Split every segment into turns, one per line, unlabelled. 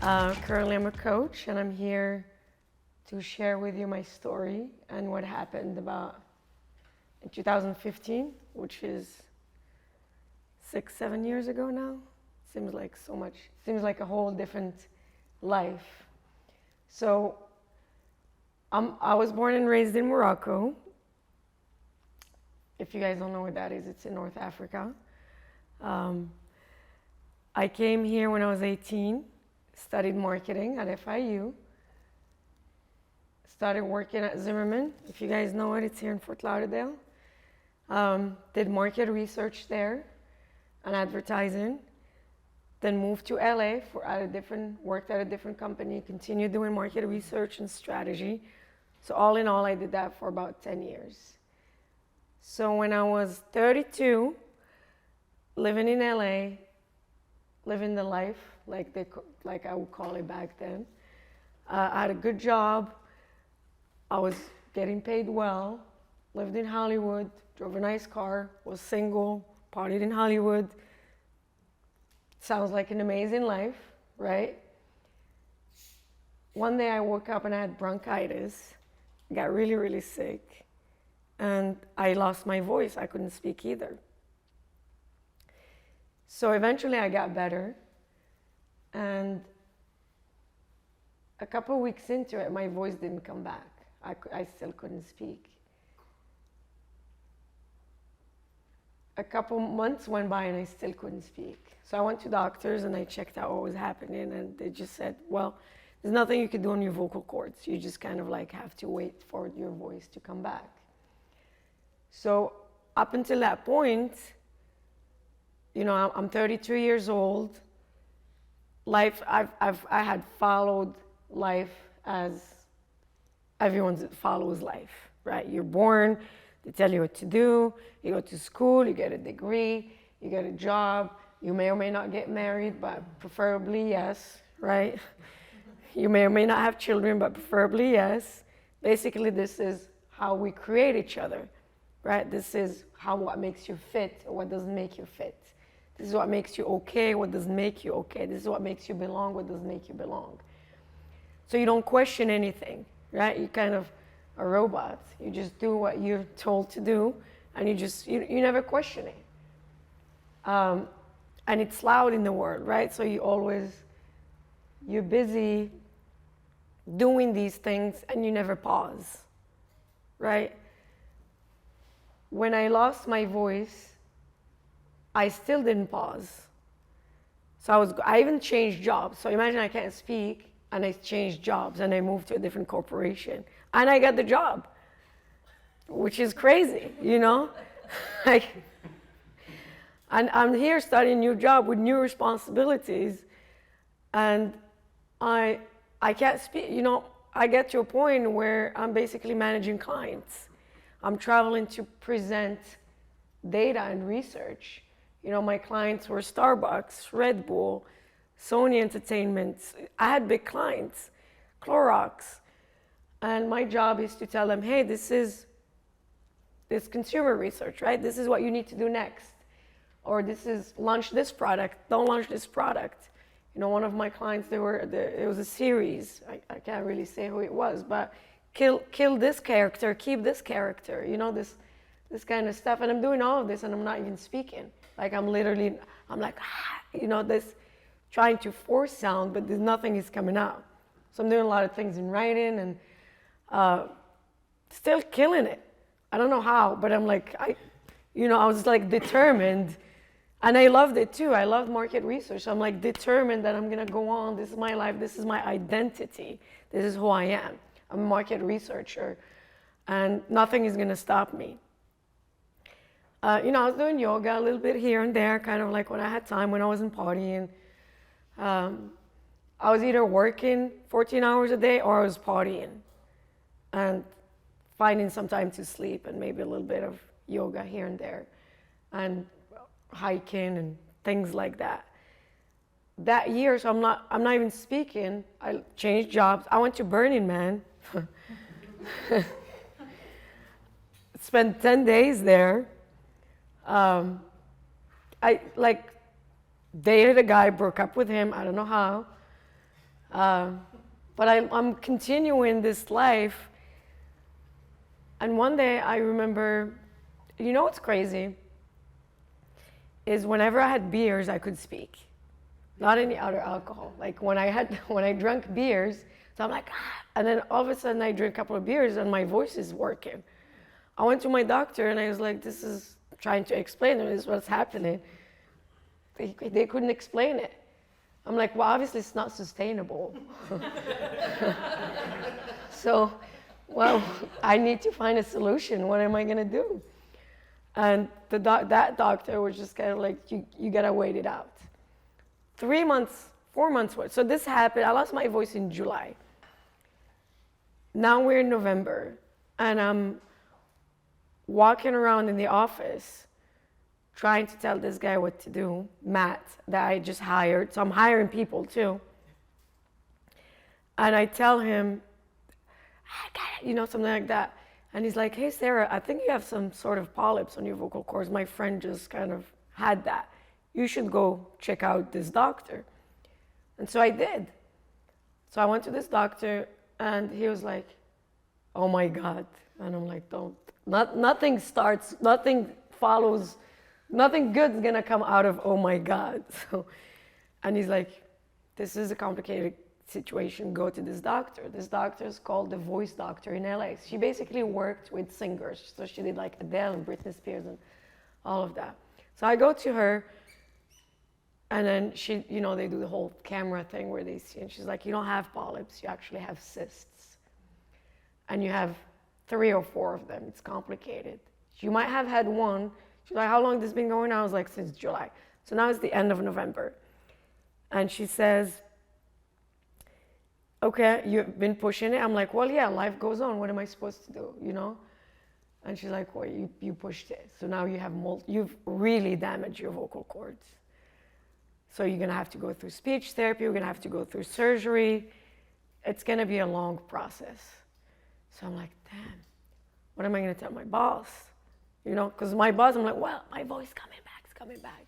Currently, I'm a coach, and I'm here to share with you my story and what happened about in 2015, which is 6-7 years ago now. Seems like so much. Seems like a whole different life. So, I was born and raised in Morocco. If you guys don't know what that is, it's in North Africa. I came here when I was 18, studied marketing at FIU, started working at Zimmerman. If you guys know it, it's here in Fort Lauderdale. Did market research there and advertising. Then moved to LA worked at a different company, continued doing market research and strategy. So all in all, I did that for about 10 years. So when I was 32, living in LA, living the life like I would call it back then. I had a good job. I was getting paid well. Lived in Hollywood. Drove a nice car. Was single. Partied in Hollywood. Sounds like an amazing life, right? One day I woke up and I had bronchitis. Got really, really sick. And I lost my voice. I couldn't speak either. So eventually I got better. And a couple of weeks into it, my voice didn't come back. I still couldn't speak. A couple months went by and I still couldn't speak. So I went to doctors and I checked out what was happening, and they just said, well, there's nothing you can do on your vocal cords. You just kind of like have to wait for your voice to come back. So up until that point, you know, I'm 33 years old. Life, I had followed life as everyone follows life, right? You're born, they tell you what to do, you go to school, you get a degree, you get a job, you may or may not get married, but preferably yes, right? You may or may not have children, but preferably yes. Basically, this is how we create each other, right? This is what makes you fit or what doesn't make you fit. This is what makes you okay, what doesn't make you okay. This is what makes you belong, what doesn't make you belong. So you don't question anything, right? You kind of a robot. You just do what you're told to do, and you never question it. And it's loud in the world, right? So you're busy doing these things, and you never pause, right? When I lost my voice, I still didn't pause. So I even changed jobs. So imagine I can't speak, and I changed jobs, and I moved to a different corporation, and I got the job, which is crazy, you know? And I'm here starting a new job with new responsibilities, and I can't speak, you know, I get to a point where I'm basically managing clients. I'm traveling to present data and research. You know, my clients were Starbucks, Red Bull, Sony Entertainment. I had big clients, Clorox. And my job is to tell them, hey, this consumer research, right? This is what you need to do next. Or launch this product, don't launch this product. You know, one of my clients, it was a series. I can't really say who it was, but kill this character, keep this character, you know, this kind of stuff. And I'm doing all of this and I'm not even speaking. Like I'm like, you know, this trying to force sound, but nothing is coming out. So I'm doing a lot of things in writing and still killing it. I don't know how, but I'm like, I was like determined. And I loved it too. I loved market research. I'm like determined that I'm gonna go on. This is my life. This is my identity. This is who I am. I'm a market researcher, and nothing is gonna stop me. You know, I was doing yoga a little bit here and there, kind of like when I had time, when I wasn't partying. I was either working 14 hours a day or I was partying, and finding some time to sleep and maybe a little bit of yoga here and there, and hiking and things like that. That year, so I'm not even speaking. I changed jobs. I went to Burning Man. Spent 10 days there. I dated a guy, broke up with him. I don't know how. But I'm continuing this life. And one day I remember, you know what's crazy? Is whenever I had beers, I could speak. Not any other alcohol. Like when I drank beers, so I'm like, ah, and then all of a sudden I drink a couple of beers and my voice is working. I went to my doctor and I was like, this is trying to explain to me, this is what's happening. They couldn't explain it. I'm like, well, obviously it's not sustainable. So, well, I need to find a solution. What am I gonna do? And that doctor was just kind of like, you gotta wait it out. 3 months, 4 months. So this happened. I lost my voice in July. Now we're in November, and I'm walking around in the office trying to tell this guy what to do, Matt, that I just hired. So I'm hiring people too. And I tell him, something like that. And he's like, hey, Sarah, I think you have some sort of polyps on your vocal cords. My friend just kind of had that. You should go check out this doctor. And so I did. So I went to this doctor, and he was like, oh my God. And I'm like, nothing follows, nothing good's gonna come out of oh my God. So, and he's like, this is a complicated situation, go to this doctor. This doctor is called the voice doctor in LA. She basically worked with singers. So she did like Adele and Britney Spears and all of that. So I go to her, and then she, they do the whole camera thing where they see, and she's like, you don't have polyps, you actually have cysts. And you have 3 or 4 of them, it's complicated. You might have had one. She's like, how long has this been going on? I was like, since July. So now it's the end of November. And she says, okay, you've been pushing it. I'm like, well, yeah, life goes on. What am I supposed to do, And she's like, well, you pushed it. So now you've really damaged your vocal cords. So you're going to have to go through speech therapy. You're going to have to go through surgery. It's going to be a long process. So I'm like, damn, what am I going to tell my boss? Because my boss, I'm like, well, my voice it's coming back.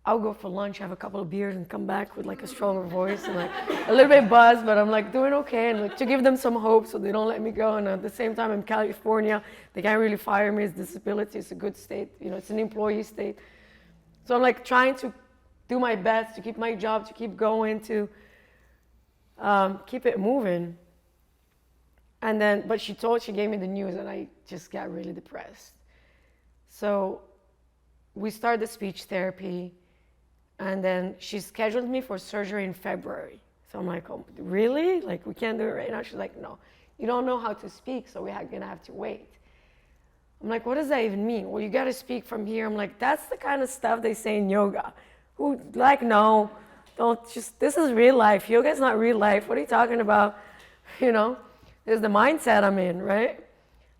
I'll go for lunch, have a couple of beers, and come back with like a stronger voice and like a little bit buzzed, but I'm like doing okay, and like to give them some hope so they don't let me go. And at the same time, in California, they can't really fire me. It's disability. It's a good state. It's an employee state. So I'm like trying to do my best to keep my job, to keep going, to keep it moving. And then, but she gave me the news, and I just got really depressed. So we started the speech therapy, and then she scheduled me for surgery in February. So I'm like, oh, really? Like, we can't do it right now? She's like, no, you don't know how to speak, so we're gonna have to wait. I'm like, what does that even mean? Well, you gotta speak from here. I'm like, that's the kind of stuff they say in yoga. No, this is real life. Yoga's not real life. What are you talking about? This is the mindset I'm in, right?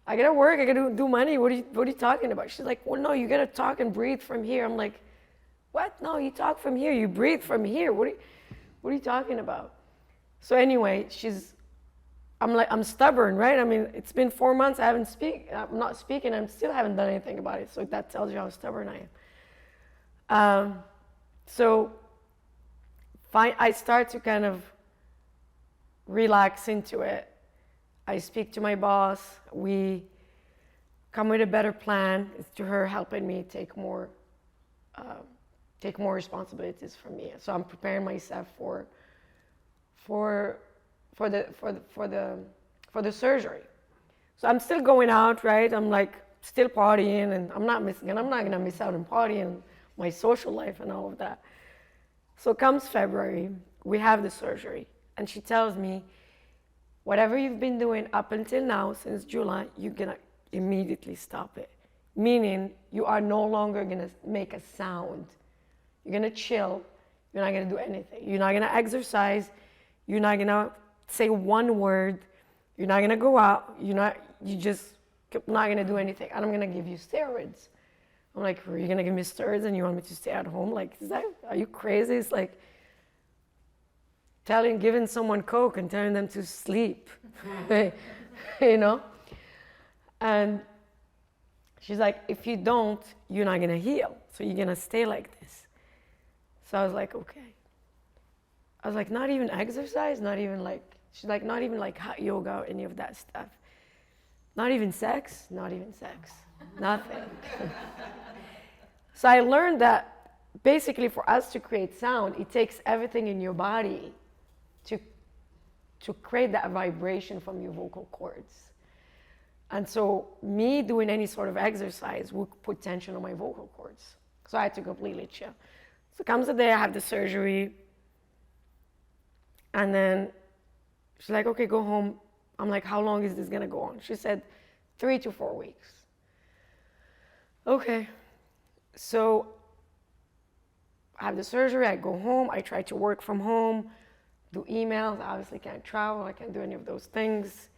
I gotta work, I gotta do money. What are you talking about? She's like, well, no, you gotta talk and breathe from here. I'm like, what? No, you talk from here, you breathe from here. What are you talking about? So anyway, I'm stubborn, right? I mean, it's been 4 months, I'm not speaking, I still haven't done anything about it. So that tells you how stubborn I am. So I start to kind of relax into it. I speak to my boss. We come with a better plan. It's to her helping me take more responsibilities from me. So I'm preparing myself for the surgery. So I'm still going out, right? I'm like still partying, and I'm not gonna miss out on partying, my social life and all of that. So comes February, we have the surgery, and she tells me, whatever you've been doing up until now, since July, you're gonna immediately stop it. Meaning, you are no longer gonna make a sound. You're gonna chill. You're not gonna do anything. You're not gonna exercise. You're not gonna say one word. You're not gonna go out. You're not gonna do anything. And I'm gonna give you steroids. I'm like, are you gonna give me steroids and you want me to stay at home? Like, are you crazy? It's like giving someone Coke and telling them to sleep, And she's like, if you don't, you're not gonna heal. So you're gonna stay like this. So I was like, okay. I was like, not even exercise, not even like, she's like, not even like hot yoga or any of that stuff. Not even sex, nothing. So I learned that basically for us to create sound, it takes everything in your body to create that vibration from your vocal cords. And so me doing any sort of exercise would put tension on my vocal cords. So I had to completely chill. So comes the day I have the surgery, and then she's like, okay, go home. I'm like, how long is this gonna go on? She said 3 to 4 weeks. Okay, so I have the surgery, I go home, I try to work from home, do emails, obviously can't travel, I can't do any of those things.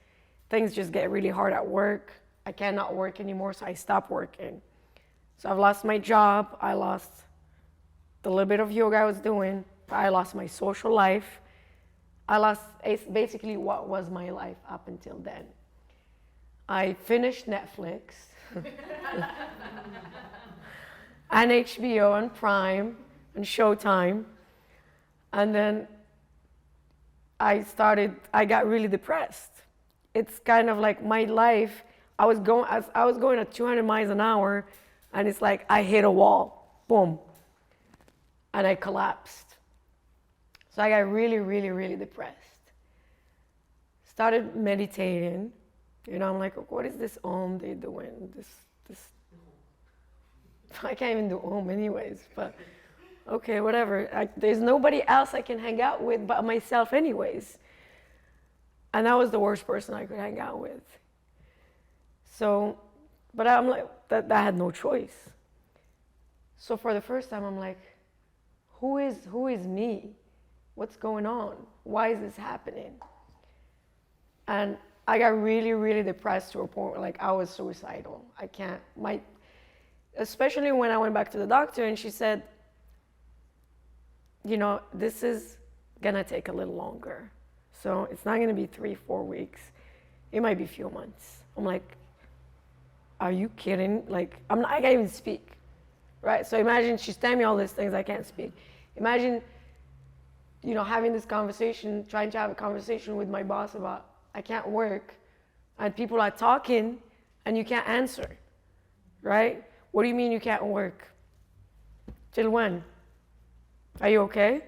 Things just get really hard at work. I cannot work anymore, so I stop working. So I've lost my job, I lost the little bit of yoga I was doing, I lost my social life. I lost basically what was my life up until then. I finished Netflix and HBO and Prime and Showtime. And then I got really depressed. It's kind of like my life, I was going at 200 miles an hour, and it's like I hit a wall, boom, and I collapsed. So I got really, really, really depressed. Started meditating. You know, I'm like, what is this Om they're doing? This. I can't even do Om anyways, but okay, whatever. There's nobody else I can hang out with but myself anyways. And that was the worst person I could hang out with. So, but I'm like, that I had no choice. So for the first time, I'm like, who is me? What's going on? Why is this happening? And I got really, really depressed to a point where like I was suicidal. Especially when I went back to the doctor and she said, you know, this is gonna take a little longer. So it's not gonna be 3-4 weeks. It might be a few months. I'm like, are you kidding? Like, I can't even speak, right? So imagine she's telling me all these things, I can't speak. Imagine, you know, having this conversation, trying to have a conversation with my boss about I can't work, and people are talking and you can't answer, right? What do you mean you can't work? Till when? Are you okay?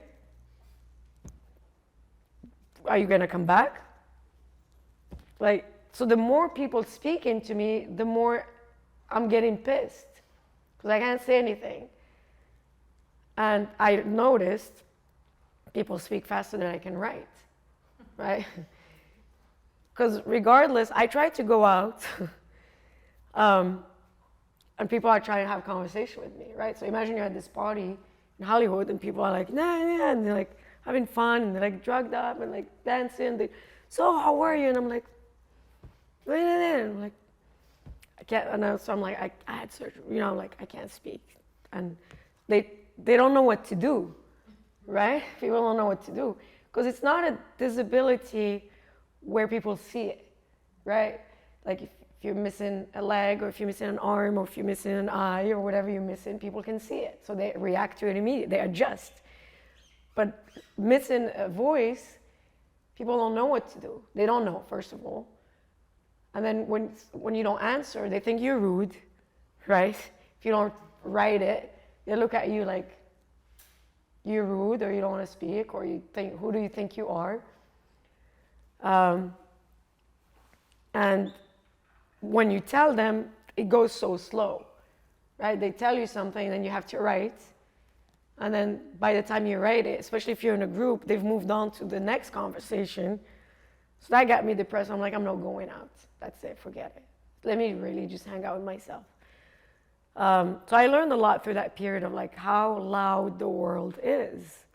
Are you gonna come back? Like, so the more people speaking to me, the more I'm getting pissed because I can't say anything. And I noticed people speak faster than I can write, right? Because regardless, I try to go out and people are trying to have a conversation with me, right? So imagine you're at this party in Hollywood and people are like, nah, and they're like having fun and they're like drugged up and like dancing. So how are you? And I'm like, and I'm like, I can't, and so I'm like, I had surgery, you know, like I can't speak. And they don't know what to do, right? People don't know what to do. Because it's not a disability where people see it, right? Like if you're missing a leg or if you're missing an arm or if you're missing an eye or whatever you're missing, people can see it. So they react to it immediately, they adjust. But missing a voice, people don't know what to do. They don't know, first of all. And then when you don't answer, they think you're rude, right? If you don't write it, they look at you like you're rude or you don't want to speak or you think, who do you think you are? And when you tell them, it goes so slow, right? They tell you something and then you have to write. And then by the time you write it, especially if you're in a group, they've moved on to the next conversation. So that got me depressed. I'm like, I'm not going out. That's it, forget it. Let me really just hang out with myself. So I learned a lot through that period of like how loud the world is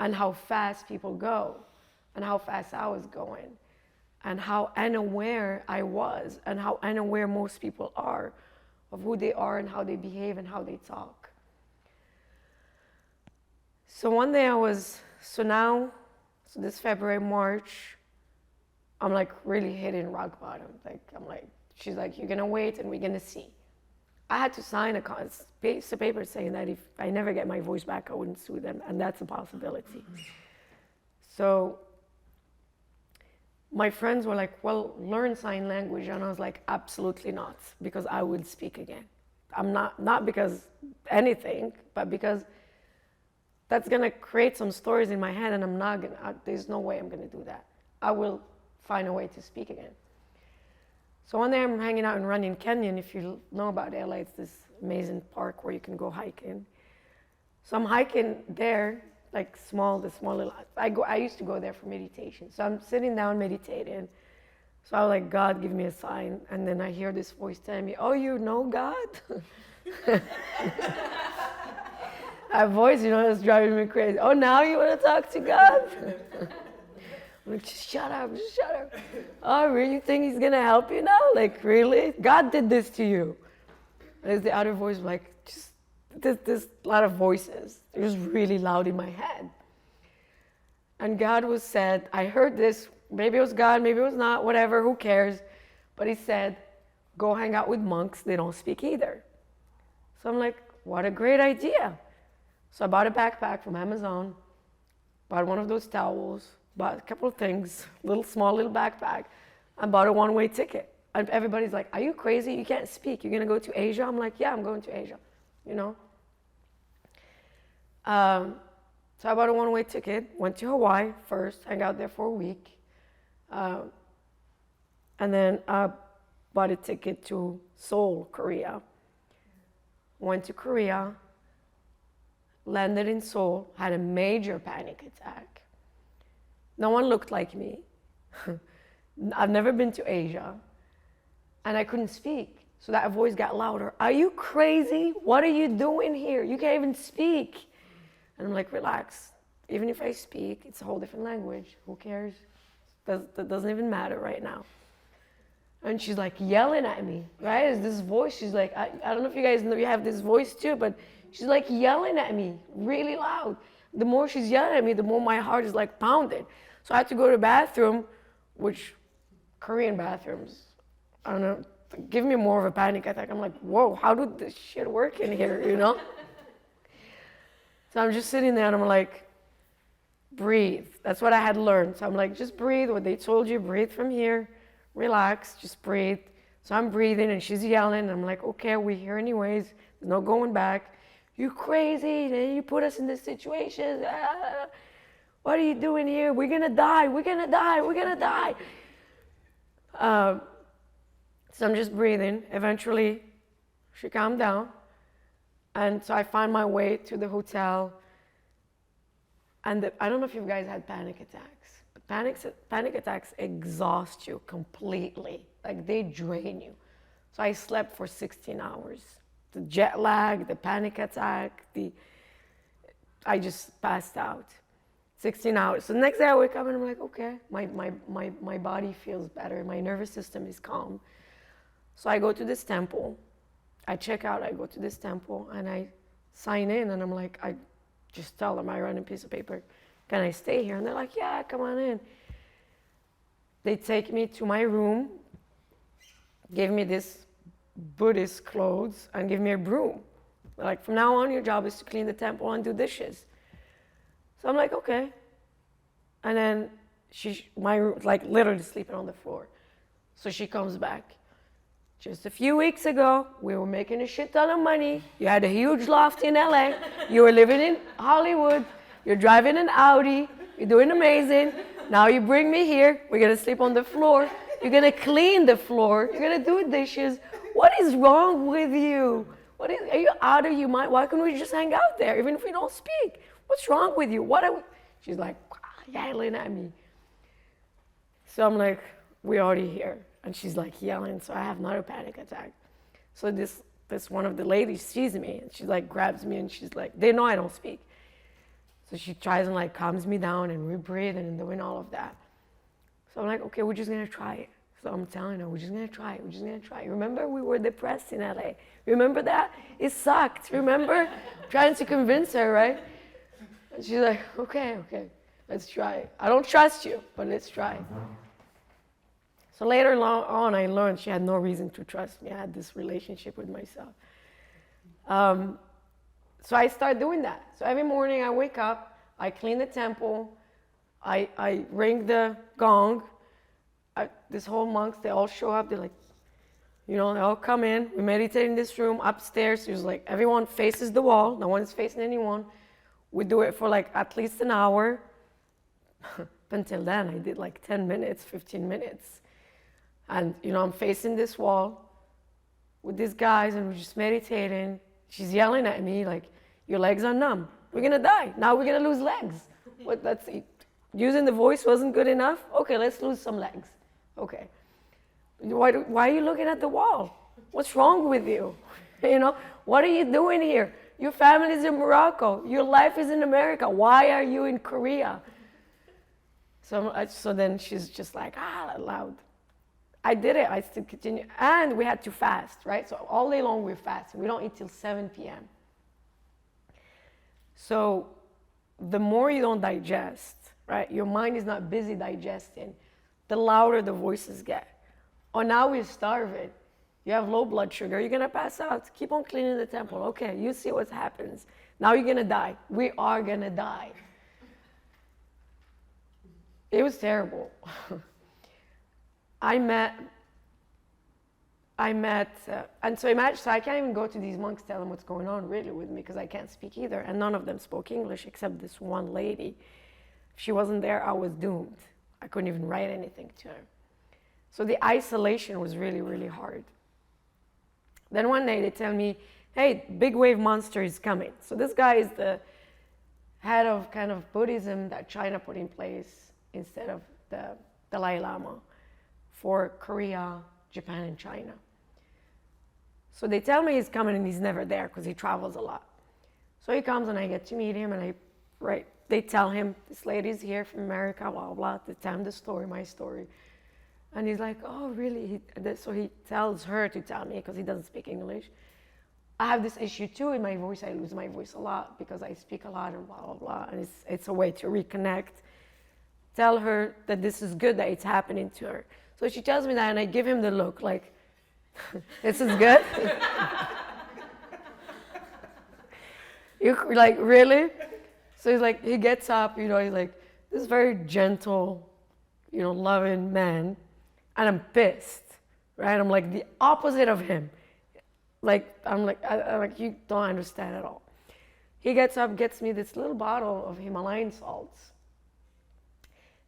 and how fast people go and how fast I was going and how unaware I was and how unaware most people are of who they are and how they behave and how they talk. So one day so this February, March, I'm like really hitting rock bottom. She's like, you're gonna wait and we're gonna see. I had to sign a piece of paper saying that if I never get my voice back, I wouldn't sue them, and that's a possibility. So my friends were like, well, learn sign language. And I was like, absolutely not, because I will speak again. I'm not because anything, but because that's going to create some stories in my head, and I'm not going to, there's no way I'm going to do that. I will find a way to speak again. So one day I'm hanging out in Runyon Canyon. If you know about LA, it's this amazing park where you can go hiking. So I'm hiking there, like the small little, I used to go there for meditation. So I'm sitting down meditating. So I was like, God, give me a sign. And then I hear this voice telling me, oh, you know God? That voice, is driving me crazy. Oh, now you want to talk to God? I'm like, just shut up. Oh, really? You think he's going to help you now? Like, really? God did this to you. And there's the other voice, like, just, there's a lot of voices. It was really loud in my head. And God said, I heard this. Maybe it was God, maybe it was not, whatever, who cares? But he said, go hang out with monks. They don't speak either. So I'm like, what a great idea. So I bought a backpack from Amazon, bought one of those towels, bought a couple of things, small little backpack, and bought a one-way ticket. And everybody's like, are you crazy? You can't speak. You're going to go to Asia? I'm like, yeah, I'm going to Asia, So I bought a one-way ticket, went to Hawaii first, hang out there for a week. And then I bought a ticket to Seoul, Korea. Went to Korea, landed in Seoul, had a major panic attack. No one looked like me. I've never been to Asia. And I couldn't speak. So that voice got louder. Are you crazy? What are you doing here? You can't even speak. And I'm like, relax. Even if I speak, it's a whole different language. Who cares? That doesn't even matter right now. And she's like yelling at me, right? It's this voice. She's like, I don't know if you guys know you have this voice too, but she's like yelling at me really loud. The more she's yelling at me, the more my heart is like pounding. So I had to go to the bathroom, which Korean bathrooms, I don't know, give me more of a panic attack. I'm like, whoa, how did this shit work in here, So I'm just sitting there and I'm like, breathe. That's what I had learned. So I'm like, just breathe. What they told you, breathe from here. Relax, just breathe. So I'm breathing and she's yelling. And I'm like, okay, we're here anyways. There's no going back. You crazy. Then you put us in this situation. What are you doing here? We're going to die. We're going to die. We're going to die. So I'm just breathing. Eventually, she calmed down. And so I find my way to the hotel. And I don't know if you guys had panic attacks. But panic attacks exhaust you completely. Like they drain you. So I slept for 16 hours. The jet lag, the panic attack, I just passed out. 16 hours. So the next day I wake up and I'm like, okay, my body feels better. My nervous system is calm. So I go to this temple. I check out, I go to this temple and I sign in and I'm like, I just tell them, I write on a piece of paper, can I stay here? And they're like, yeah, come on in. They take me to my room, give me this Buddhist clothes and give me a broom. They're like, from now on, your job is to clean the temple and do dishes. So I'm like, okay. And then my room, like literally sleeping on the floor. So she comes back. Just a few weeks ago, we were making a shit ton of money. You had a huge loft in LA. You were living in Hollywood. You're driving an Audi. You're doing amazing. Now you bring me here. We're going to sleep on the floor. You're going to clean the floor. You're going to do dishes. What is wrong with you? Are you out of your mind? Why can't we just hang out there, even if we don't speak? What's wrong with you? She's like, yelling at me. So I'm like, we're already here. And she's like yelling, so I have not a panic attack. So this one of the ladies sees me, and she like grabs me, and she's like, they know I don't speak. So she tries and like calms me down, and we breathe and doing all of that. So I'm like, okay, we're just gonna try it. So I'm telling her, we're just gonna try it, we're just gonna try it. Remember, we were depressed in LA. Remember that? It sucked, remember? Trying to convince her, right? And she's like, okay, let's try it. I don't trust you, but let's try it. So later on, I learned she had no reason to trust me. I had this relationship with myself. So I started doing that. So every morning I wake up, I clean the temple, I ring the gong. This whole monks, they all show up. They're like, they all come in. We meditate in this room upstairs. There's like everyone faces the wall. No one's facing anyone. We do it for like at least an hour. Until then, I did like 10 minutes, 15 minutes. And, I'm facing this wall with these guys and we're just meditating. She's yelling at me like, your legs are numb. We're going to die. Now we're going to lose legs. That's it. Using the voice wasn't good enough. Okay, let's lose some legs. Okay. Why are you looking at the wall? What's wrong with you? What are you doing here? Your family is in Morocco. Your life is in America. Why are you in Korea? So then she's just like, loud. I did it. I still continue. And we had to fast, right? So all day long we're fasting. We don't eat till 7 p.m. So the more you don't digest, right? Your mind is not busy digesting, the louder the voices get. Oh, now we're starving. You have low blood sugar. You're going to pass out. Keep on cleaning the temple. Okay, you see what happens. Now you're going to die. We are going to die. It was terrible. And so I can't even go to these monks, tell them what's going on really with me because I can't speak either. And none of them spoke English except this one lady. If she wasn't there, I was doomed. I couldn't even write anything to her. So the isolation was really, really hard. Then one day they tell me, hey, big wave monster is coming. So this guy is the head of kind of Buddhism that China put in place instead of the Dalai Lama for Korea, Japan, and China. So they tell me he's coming and he's never there because he travels a lot. So he comes and I get to meet him and they tell him, this lady's here from America, blah, blah, they tell him the story, my story. And he's like, oh, really? So he tells her to tell me because he doesn't speak English. I have this issue too in my voice. I lose my voice a lot because I speak a lot and blah, blah, blah. And it's a way to reconnect. Tell her that this is good, that it's happening to her. So she tells me that and I give him the look like, this is good? You're like, really? So he's like, he gets up, he's like, this very gentle, loving man. And I'm pissed, right? I'm like the opposite of him. I'm like, you don't understand at all. He gets up, gets me this little bottle of Himalayan salts.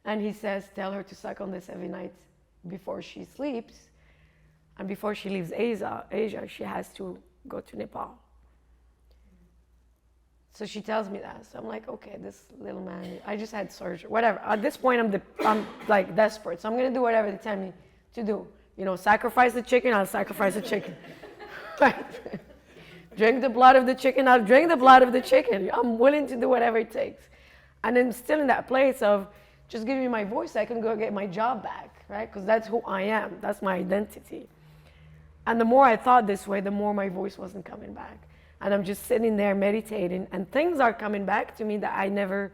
And he says, tell her to suck on this every night before she sleeps. And before she leaves Asia, she has to go to Nepal. So she tells me that. So I'm like, okay, this little man, I just had surgery, whatever. At this point, I'm like desperate. So I'm going to do whatever they tell me to do. Sacrifice the chicken, I'll sacrifice the chicken. Right? Drink the blood of the chicken, I'll drink the blood of the chicken. I'm willing to do whatever it takes. And I'm still in that place of just give me my voice, I can go get my job back, right? Because that's who I am. That's my identity. And the more I thought this way, the more my voice wasn't coming back. And I'm just sitting there meditating, and things are coming back to me that I never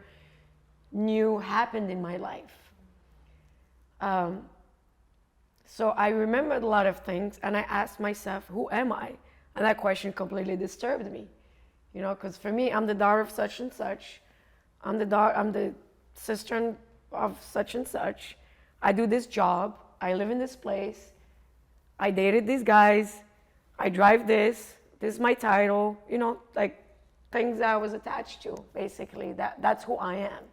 knew happened in my life. So I remembered a lot of things, and I asked myself, who am I? And that question completely disturbed me. Because for me, I'm the daughter of such and such. I'm the sister of such and such. I do this job. I live in this place. I dated these guys. I drive this. This is my title. Like things that I was attached to, basically. That's who I am.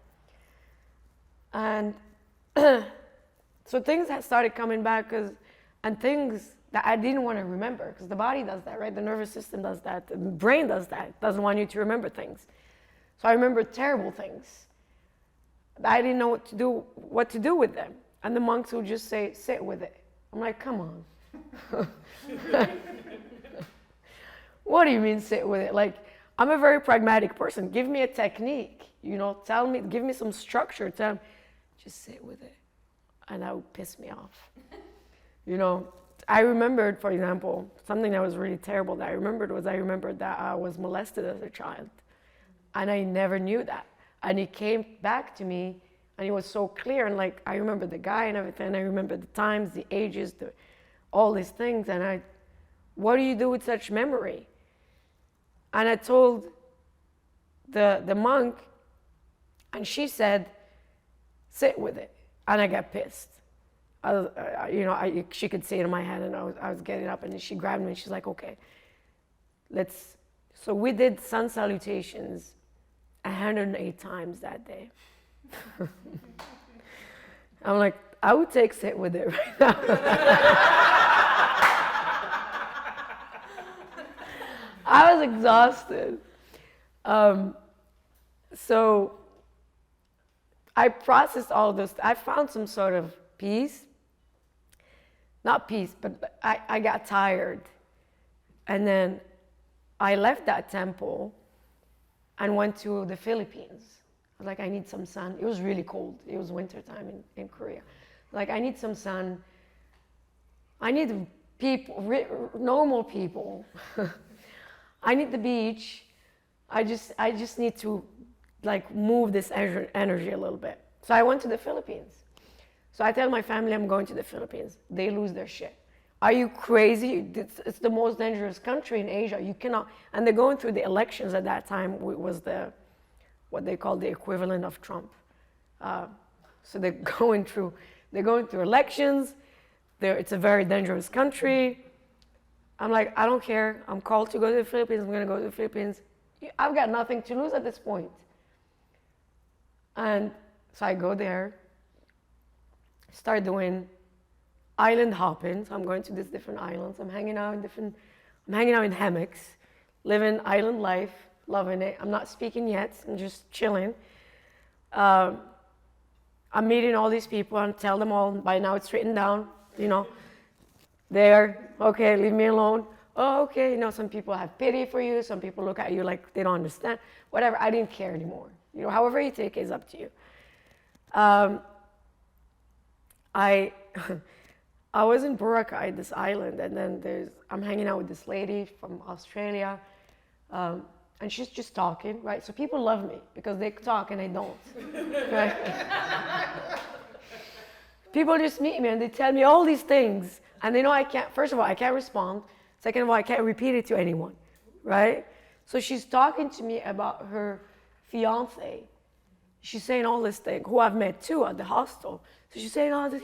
And so things had started coming back and things that I didn't want to remember because the body does that, right? The nervous system does that. The brain does that. It doesn't want you to remember things. So I remember terrible things. I didn't know what to do with them. And the monks would just say, sit with it. I'm like, come on. What do you mean sit with it? Like, I'm a very pragmatic person. Give me a technique, tell me, give me some structure. Tell me, just sit with it. And that would piss me off. I remembered, for example, something that was really terrible that I remembered that I was molested as a child. And I never knew that. And it came back to me, and it was so clear. And like, I remember the guy and everything. I remember the times, the ages, all these things. And what do you do with such memory? And I told the monk, and she said, sit with it. And I got pissed. She could see it in my head, and I was getting up, and she grabbed me, and she's like, okay, so we did sun salutations 108 times that day. I'm like, I would take sit with it right now. I was exhausted. So I processed all this. I found some sort of peace. Not peace, but I got tired. And then I left that temple and went to the Philippines. I was like, I need some sun. It was really cold. It was wintertime in Korea. Like, I need some sun. I need people, normal people. I need the beach. I just need to like move this energy a little bit. So I went to the Philippines. So I tell my family I'm going to the Philippines. They lose their shit. Are you crazy? It's the most dangerous country in Asia. You cannot. And they're going through the elections at that time. Was what they call the equivalent of Trump. So they're going through elections. It's a very dangerous country. I'm like, I don't care. I'm called to go to the Philippines. I'm going to go to the Philippines. I've got nothing to lose at this point. And so I go there, start doing island hopping. So I'm going to these different islands. I'm hanging out in hammocks, living island life, loving it. I'm not speaking yet. I'm just chilling. I'm meeting all these people and tell them all. By now it's written down, There, okay, leave me alone. Oh, okay, some people have pity for you. Some people look at you like they don't understand. Whatever, I didn't care anymore. However you take it is up to you. I was in Boracay, this island, and then I'm hanging out with this lady from Australia, and she's just talking, right? So people love me because they talk and I don't, right? People just meet me and they tell me all these things, and they know I can't. First of all, I can't respond. Second of all, I can't repeat it to anyone, right? So she's talking to me about her fiance. She's saying all this thing, who I've met too at the hostel. So she's saying all this,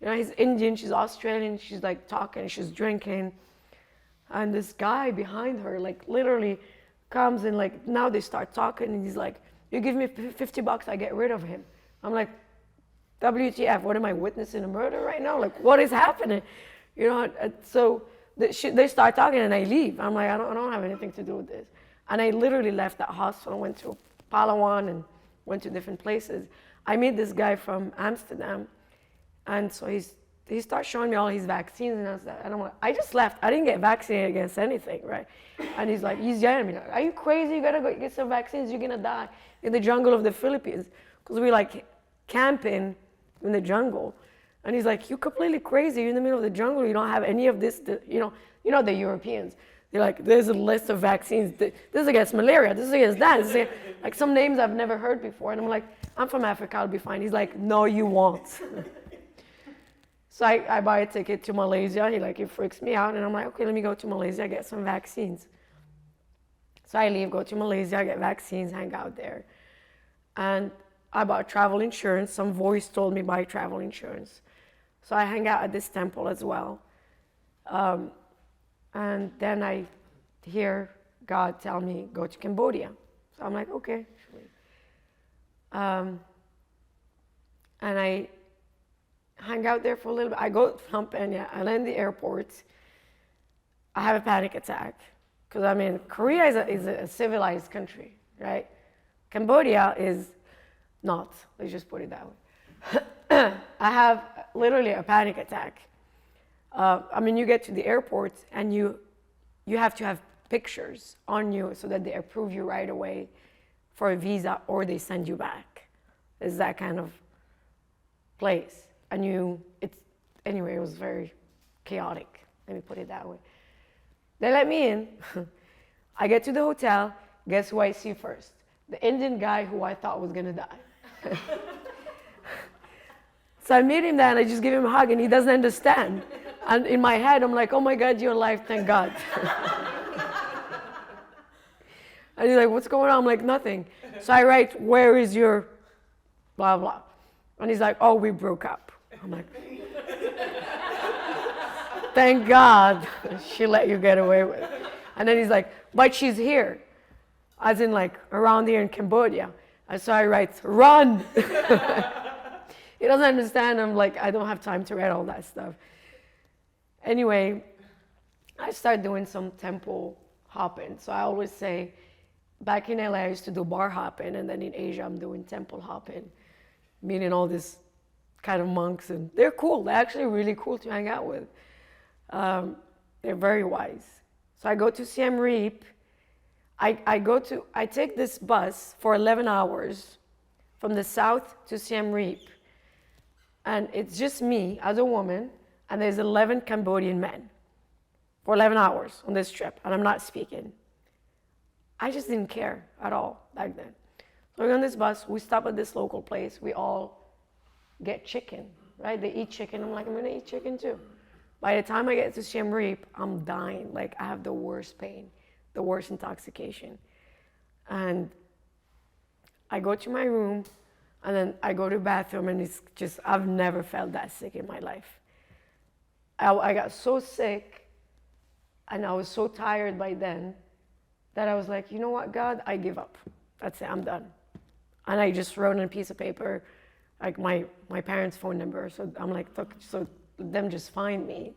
he's Indian, she's Australian, she's like talking, she's drinking. And this guy behind her, like literally comes and like, now they start talking and he's like, you give me $50, I get rid of him. I'm like, WTF, what am I witnessing a murder right now? Like, what is happening? So they start talking and I leave. I'm like, I don't have anything to do with this. And I literally left that hostel and went to Palawan and went to different places. I meet this guy from Amsterdam, and so he starts showing me all his vaccines and I'm like, I just left. I didn't get vaccinated against anything, right? And he's yelling at me, are you crazy? You gotta go get some vaccines. You're gonna die in the jungle of the Philippines, because we're like camping in the jungle. And he's like, you're completely crazy. You're in the middle of the jungle. You don't have any of this. The Europeans. They're like, there's a list of vaccines. This is against malaria. This is against that. This is against, like some names I've never heard before. And I'm like, I'm from Africa. I'll be fine. He's like, no, you won't. So I buy a ticket to Malaysia. He freaks me out. And I'm like, okay, let me go to Malaysia, get some vaccines. So I leave, go to Malaysia, get vaccines, hang out there. And I bought travel insurance. Some voice told me buy travel insurance. So I hang out at this temple as well. And then I hear God tell me, go to Cambodia. So I'm like, okay. And I hang out there for a little bit. I go to Phnom Penh, I land the airport. I have a panic attack. Because, Korea is a civilized country, right? Cambodia is not. Let's just put it that way. I have literally a panic attack. You get to the airport and you have to have pictures on you so that they approve you right away for a visa or they send you back. It's that kind of place. And it was very chaotic. Let me put it that way. They let me in. I get to the hotel. Guess who I see first? The Indian guy who I thought was gonna die. So I meet him there and I just give him a hug and he doesn't understand. And in my head, I'm like, oh my God, you're alive, thank God. And he's like, what's going on? I'm like, nothing. So I write, where is your blah, blah. And he's like, oh, we broke up. I'm like, thank God she let you get away with it. And then he's like, but she's here. As in like around here in Cambodia. And so I write, run. He doesn't understand. I'm like, I don't have time to write all that stuff. Anyway, I started doing some temple hopping. So I always say, back in LA, I used to do bar hopping. And then in Asia, I'm doing temple hopping. Meeting all these kind of monks. And they're cool. They're actually really cool to hang out with. They're very wise. So I go to Siem Reap. I take this bus for 11 hours from the south to Siem Reap. And it's just me as a woman, and there's 11 Cambodian men for 11 hours on this trip, and I'm not speaking. I just didn't care at all back then. So we're on this bus, we stop at this local place, we all get chicken, right? They eat chicken, I'm like, I'm gonna eat chicken too. By the time I get to Siem Reap, I'm dying. Like, I have the worst pain, the worst intoxication. And I go to my room, and then I go to the bathroom, and it's just, I've never felt that sick in my life. I got so sick, and I was so tired by then, that I was like, you know what, God, I give up. That's it, I'm done. And I just wrote on a piece of paper, like my parents' phone number. So I'm like, look, so them just find me.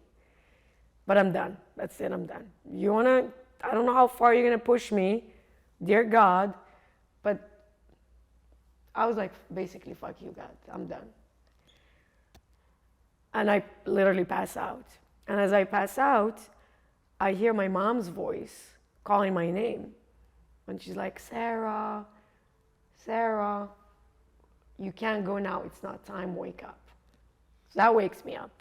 But I'm done. That's it, I'm done. You wanna, I don't know how far you're gonna push me, dear God, but I was like, basically, fuck you, God, I'm done. And I literally pass out. And as I pass out, I hear my mom's voice calling my name. And she's like, Sarah, Sarah, you can't go now, it's not time, wake up. So that wakes me up.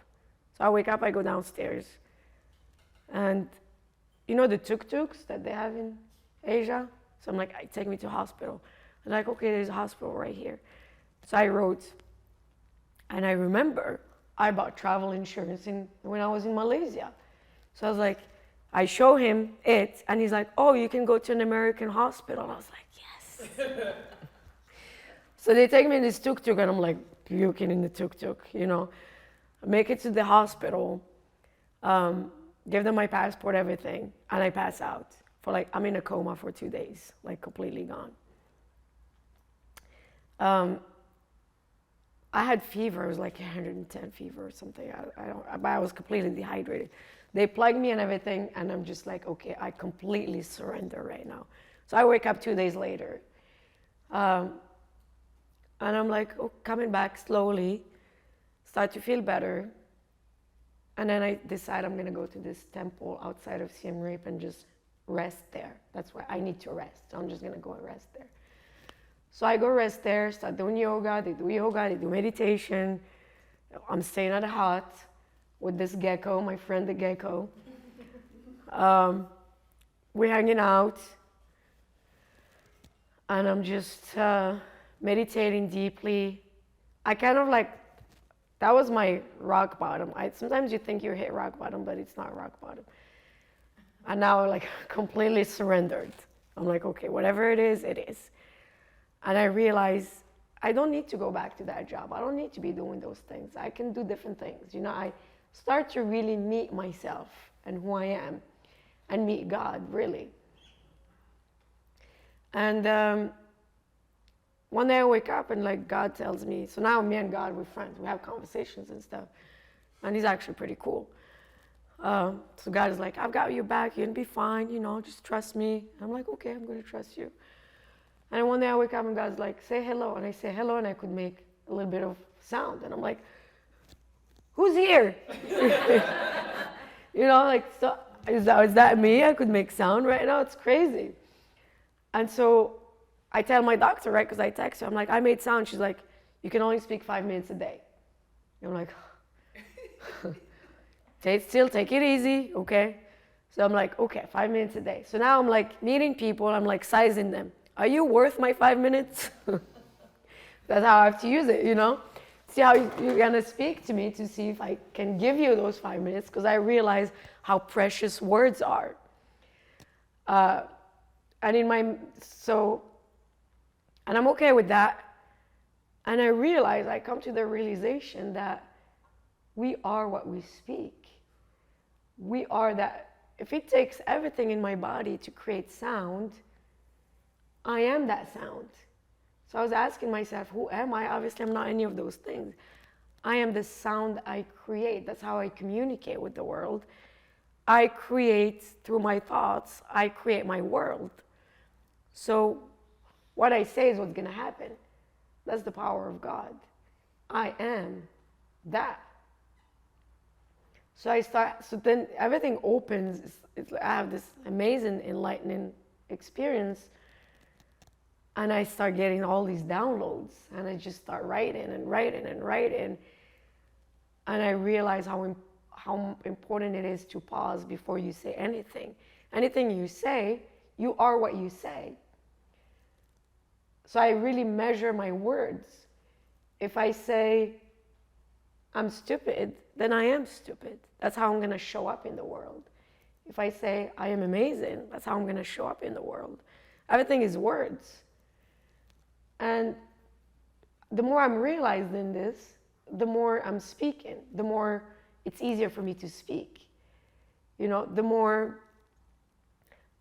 So I wake up, I go downstairs. And you know the tuk-tuks that they have in Asia? So I'm like, take me to hospital. I'm like, okay, there's a hospital right here. So I wrote, and I remember I bought travel insurance when I was in Malaysia. So I was like, I show him it, and he's like, oh, you can go to an American hospital. And I was like, yes. So they take me in this tuk-tuk, and I'm like puking in the tuk-tuk, you know. I make it to the hospital, give them my passport, everything, and I pass out. For like, I'm in a coma for 2 days, like completely gone. I had fever, it was like 110 fever or something. But I was completely dehydrated. They plugged me and everything, and I'm just like, okay, I completely surrender right now. So I wake up 2 days later. And I'm like, oh, coming back slowly, start to feel better. And then I decide I'm gonna go to this temple outside of Siem Reap and just rest there. That's why I need to rest. So I'm just gonna go and rest there. So I go rest there, start doing yoga, they do meditation. I'm staying at a hut with this gecko, my friend the gecko. We're hanging out, and I'm just meditating deeply. I kind of like, that was my rock bottom. Sometimes you think you hit rock bottom, but it's not rock bottom. And now like completely surrendered. I'm like, okay, whatever it is, it is. And I realized I don't need to go back to that job. I don't need to be doing those things. I can do different things. You know, I start to really meet myself and who I am and meet God, really. And one day I wake up and like God tells me, so now me and God, we're friends. We have conversations and stuff. And he's actually pretty cool. So God is like, I've got your back. You're going to be fine. You know, just trust me. I'm like, okay, I'm going to trust you. And one day I wake up and God's like, say hello. And I say hello, and I could make a little bit of sound. And I'm like, who's here? You know, like, so is that me? I could make sound right now. It's crazy. And so I tell my doctor, right, because I text her. I'm like, I made sound. She's like, you can only speak 5 minutes a day. And I'm like, take it easy, okay? So I'm like, okay, 5 minutes a day. So now I'm like meeting people. I'm like sizing them. Are you worth my 5 minutes? That's how I have to use it, you know? See how you're going to speak to me to see if I can give you those 5 minutes, because I realize how precious words are. And I'm okay with that. And I come to the realization that we are what we speak. We are that. If it takes everything in my body to create sound, I am that sound. So I was asking myself, who am I? Obviously, I'm not any of those things. I am the sound I create. That's how I communicate with the world. I create through my thoughts. I create my world. So what I say is what's going to happen. That's the power of God. I am that. So then everything opens. I have this amazing, enlightening experience. And I start getting all these downloads. And I just start writing and writing and writing. And I realize how important it is to pause before you say anything. Anything you say, you are what you say. So I really measure my words. If I say, I'm stupid, then I am stupid. That's how I'm going to show up in the world. If I say, I am amazing, that's how I'm going to show up in the world. Everything is words. And the more I'm realizing this, the more I'm speaking, the more it's easier for me to speak. The more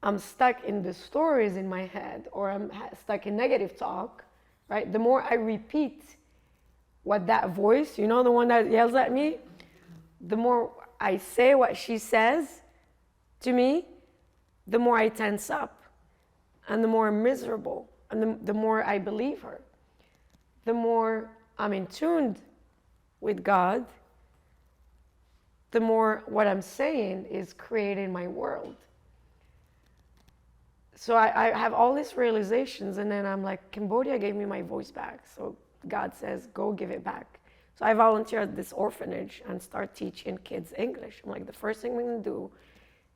I'm stuck in the stories in my head, or I'm stuck in negative talk, right? The more I repeat what that voice, the one that yells at me, the more I say what she says to me, the more I tense up, and the more I'm miserable, and the more I believe her. The more I'm in tune with God, the more what I'm saying is creating my world. So I have all these realizations, and then I'm like, Cambodia gave me my voice back. So God says, go give it back. So I volunteered at this orphanage and start teaching kids English. I'm like, the first thing we can do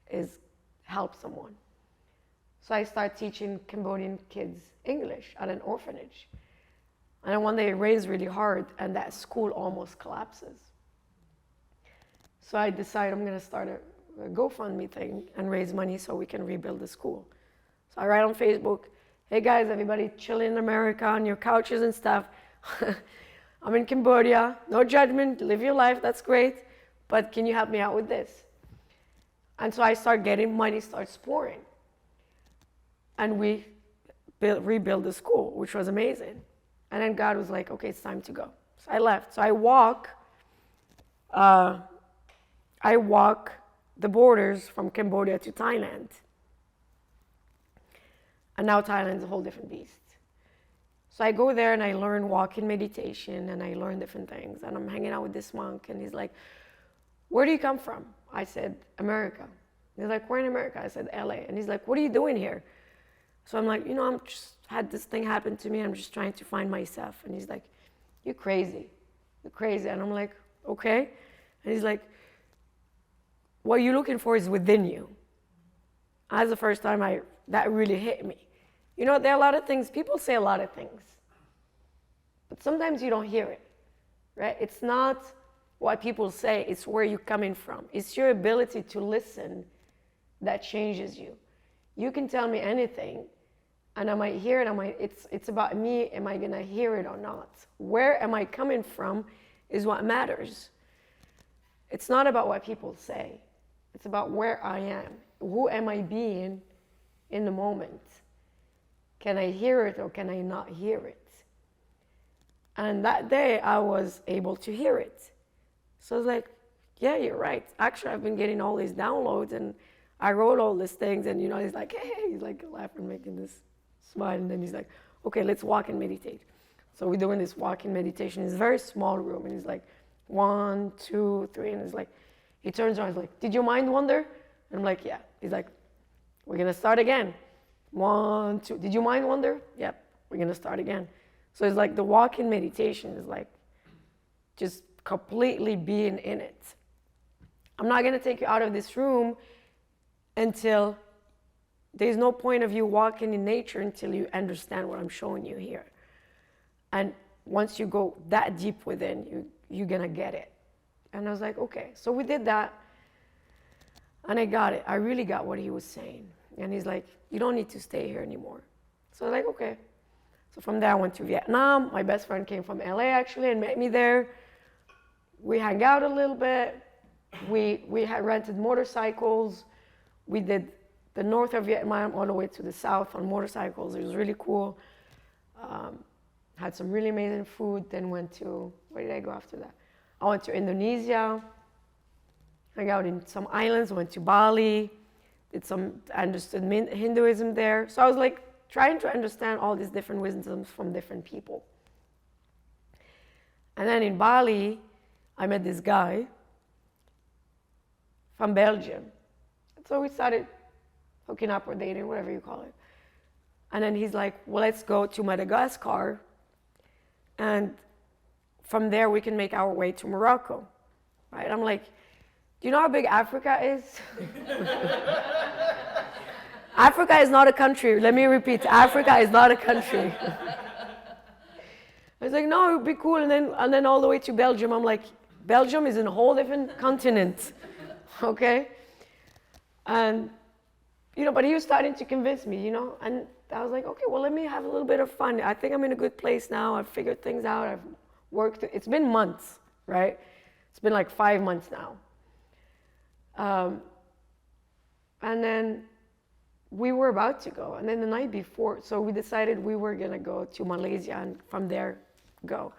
is help someone. So I start teaching Cambodian kids English at an orphanage. And then one day it rains really hard, and that school almost collapses. So I decide I'm going to start a GoFundMe thing and raise money so we can rebuild the school. So I write on Facebook, hey guys, everybody chilling in America on your couches and stuff. I'm in Cambodia, no judgment, live your life, that's great, but can you help me out with this? And so I start getting money, starts pouring. And we rebuild the school, which was amazing. And then God was like, okay, it's time to go. So I left. So I walk the borders from Cambodia to Thailand. And now Thailand's a whole different beast. So I go there and I learn walking meditation, and I learn different things. And I'm hanging out with this monk, and he's like, where do you come from? I said, America. He's like, where in America? I said, LA. And he's like, what are you doing here? So I'm like, I'm just had this thing happen to me. I'm just trying to find myself. And he's like, you're crazy. You're crazy. And I'm like, okay. And he's like, what you're looking for is within you. That's the first time that really hit me. There are a lot of things, people say a lot of things, but sometimes you don't hear it, right? It's not what people say, it's where you're coming from. It's your ability to listen that changes you. You can tell me anything, and I might hear it, it's about me, am I gonna hear it or not? Where am I coming from is what matters. It's not about what people say. It's about where I am. Who am I being in the moment? Can I hear it or can I not hear it? And that day I was able to hear it. So I was like, yeah, you're right. Actually, I've been getting all these downloads, and I wrote all these things, and he's like, hey, he's like laughing, making this smile, and then he's like, okay, let's walk and meditate. So we're doing this walking meditation. It's a very small room, and he's like, 1, 2, 3, and he's like, he turns around, he's like, did your mind wander? And I'm like, yeah. He's like, we're gonna start again. 1, 2, did your mind wander? Yep, we're gonna start again. So it's like the walking meditation is like just completely being in it. I'm not gonna take you out of this room until there's no point of you walking in nature until you understand what I'm showing you here. And once you go that deep within, you're gonna get it. And I was like, okay. So we did that, and I got it. I really got what he was saying. And he's like, you don't need to stay here anymore. So I was like, okay. So from there I went to Vietnam. My best friend came from LA actually and met me there. We hung out a little bit. We had rented motorcycles. We did the north of Vietnam all the way to the south on motorcycles. It was really cool. Had some really amazing food. Then went to, where did I go after that? I went to Indonesia. Hung out in some islands. Went to Bali. I understood Hinduism there. So I was like trying to understand all these different wisdoms from different people. And then in Bali, I met this guy from Belgium. So we started hooking up or dating, whatever you call it. And then he's like, well, let's go to Madagascar. And from there, we can make our way to Morocco. Right? I'm like, do you know how big Africa is? Africa is not a country. Let me repeat, Africa is not a country. I was like, no, it would be cool. And then all the way to Belgium. I'm like, Belgium is in a whole different continent. Okay? And, but he was starting to convince me, and I was like, okay, well, let me have a little bit of fun. I think I'm in a good place now. I've figured things out. I've worked. It's been months, right? It's been like 5 months now. And then we were about to go. And then the night before, so we decided we were going to go to Malaysia and from there go.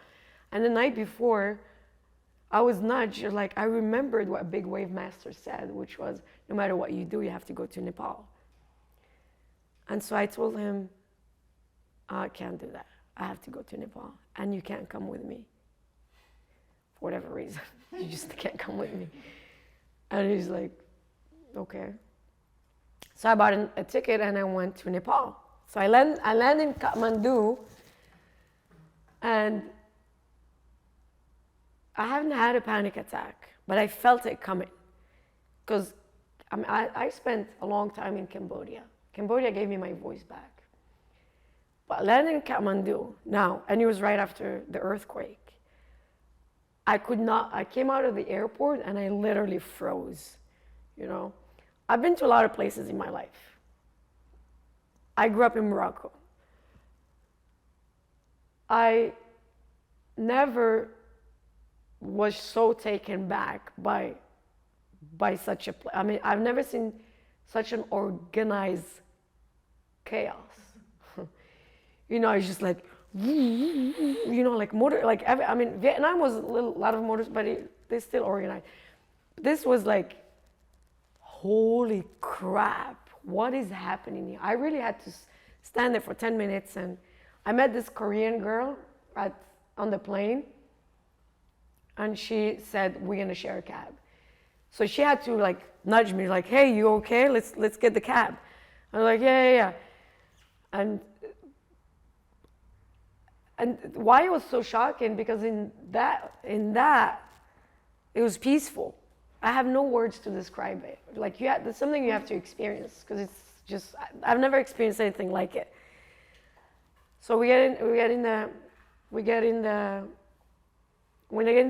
And the night before, I was nudged, like I remembered what Big Wave Master said, which was, no matter what you do, you have to go to Nepal. And so I told him, I can't do that. I have to go to Nepal, and you can't come with me. For whatever reason, you just can't come with me. And he's like, okay. So I bought a ticket and I went to Nepal. So I land in Kathmandu, and I haven't had a panic attack, but I felt it coming. Because I spent a long time in Cambodia. Cambodia gave me my voice back. But landing in Kathmandu now, and it was right after the earthquake, I came out of the airport and I literally froze, I've been to a lot of places in my life. I grew up in Morocco. I never was so taken back by such a place. I mean, I've never seen such an organized chaos. It's just like, like motor, like Vietnam was a lot of motors, but they're still organized. This was like, holy crap, what is happening here? I really had to stand there for 10 minutes, and I met this Korean girl on the plane, and she said, we're gonna share a cab. So she had to like nudge me, like, hey, you okay? Let's get the cab. I was like, yeah. And why it was so shocking, because in that, it was peaceful. I have no words to describe it. Like there's something you have to experience, because it's just, I've never experienced anything like it. So when I get in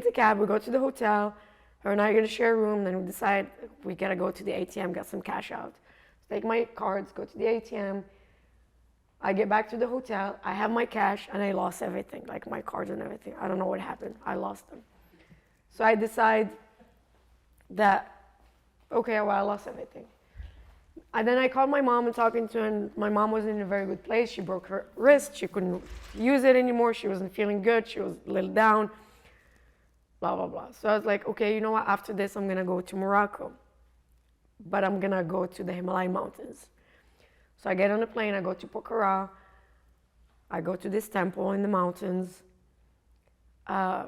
the cab, we go to the hotel. Her and I are gonna share a room. Then we decide we gotta go to the ATM, get some cash out. Take my cards, go to the ATM. I get back to the hotel. I have my cash, and I lost everything, like my cards and everything. I don't know what happened. I lost them. So I decide that, okay, well, I lost everything. And then I called my mom and talking to her, and my mom wasn't in a very good place. She broke her wrist. She couldn't use it anymore. She wasn't feeling good. She was a little down. Blah, blah, blah. So I was like, okay, you know what? After this, I'm going to go to Morocco. But I'm going to go to the Himalayan mountains. So I get on a plane. I go to Pokhara. I go to this temple in the mountains. I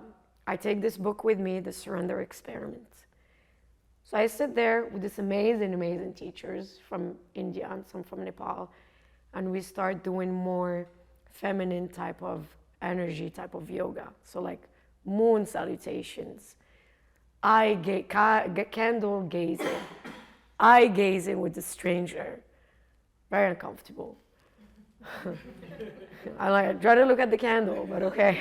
take this book with me, The Surrender Experiment. So I sit there with these amazing, amazing teachers from India and some from Nepal. And we start doing more feminine type of energy, type of yoga. So like moon salutations, candle gazing, eye gazing with the stranger. Very uncomfortable. I try to look at the candle, but okay.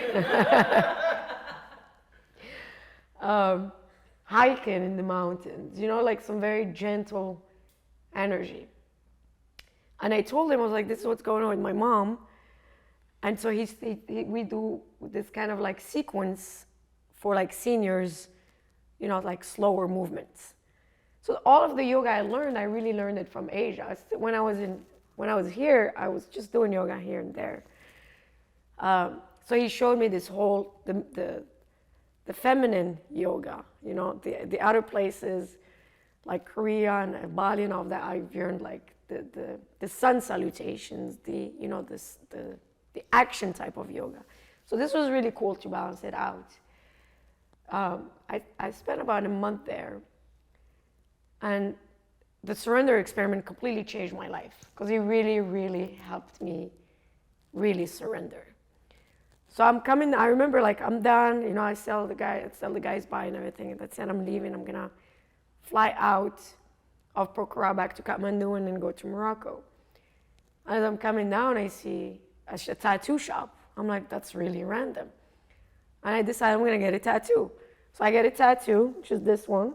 Hiking in the mountains, like some very gentle energy. And I told him, I was like, this is what's going on with my mom. And so we do this kind of like sequence for like seniors, you know, like slower movements. So all of the yoga I learned, I really learned it from Asia. When I was here, I was just doing yoga here and there. So he showed me this whole the feminine yoga, you know, the other places like Korea and Bali and all that. I've learned like the sun salutations, the action type of yoga. So this was really cool to balance it out. I spent about a month there, and the surrender experiment completely changed my life because it really, really helped me really surrender. So I'm coming, I remember like I'm done, you know, I sell the guy's buy and everything, and that's it, I'm leaving, I'm gonna fly out of Pokhara back to Kathmandu and then go to Morocco. As I'm coming down, I see a tattoo shop. I'm like, that's really random. And I decide I'm gonna get a tattoo. So I get a tattoo, which is this one.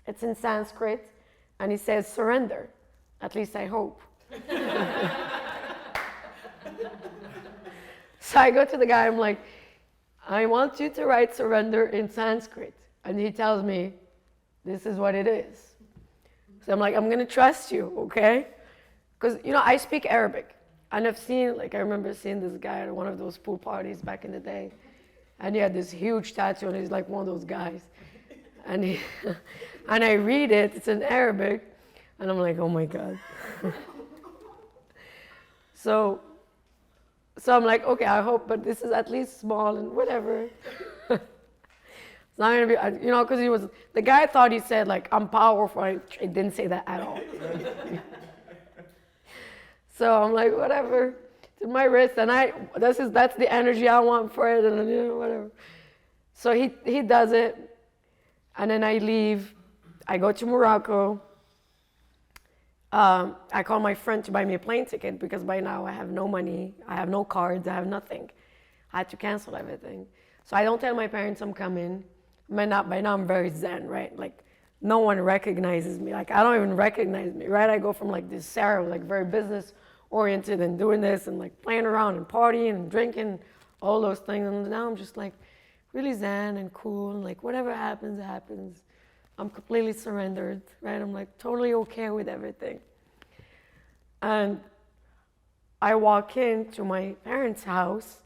It's in Sanskrit, and it says surrender. At least I hope. So I go to the guy, I'm like, I want you to write surrender in Sanskrit. And he tells me, this is what it is. So I'm like, I'm gonna trust you, okay? Because, you know, I speak Arabic. And I've seen, like, I remember seeing this guy at one of those pool parties back in the day. And he had this huge tattoo, and he's like one of those guys. And and I read it, it's in Arabic, and I'm like, oh my God. So I'm like, okay, I hope, but this is at least small and whatever. It's not gonna be, you know, because the guy thought he said like, I'm powerful. It didn't say that at all. So I'm like, whatever. It's in my wrist, and that's the energy I want for it, and you know, whatever. So he does it, and then I leave. I go to Morocco. I call my friend to buy me a plane ticket because by now I have no money, I have no cards, I have nothing. I had to cancel everything. So I don't tell my parents I'm coming. By now I'm very zen, right? Like no one recognizes me. Like I don't even recognize me, right? I go from like this Sarah, like very business oriented and doing this and like playing around and partying and drinking, all those things. And now I'm just like really zen and cool and like whatever happens, happens. I'm completely surrendered, right? I'm like totally okay with everything. And I walk into my parents' house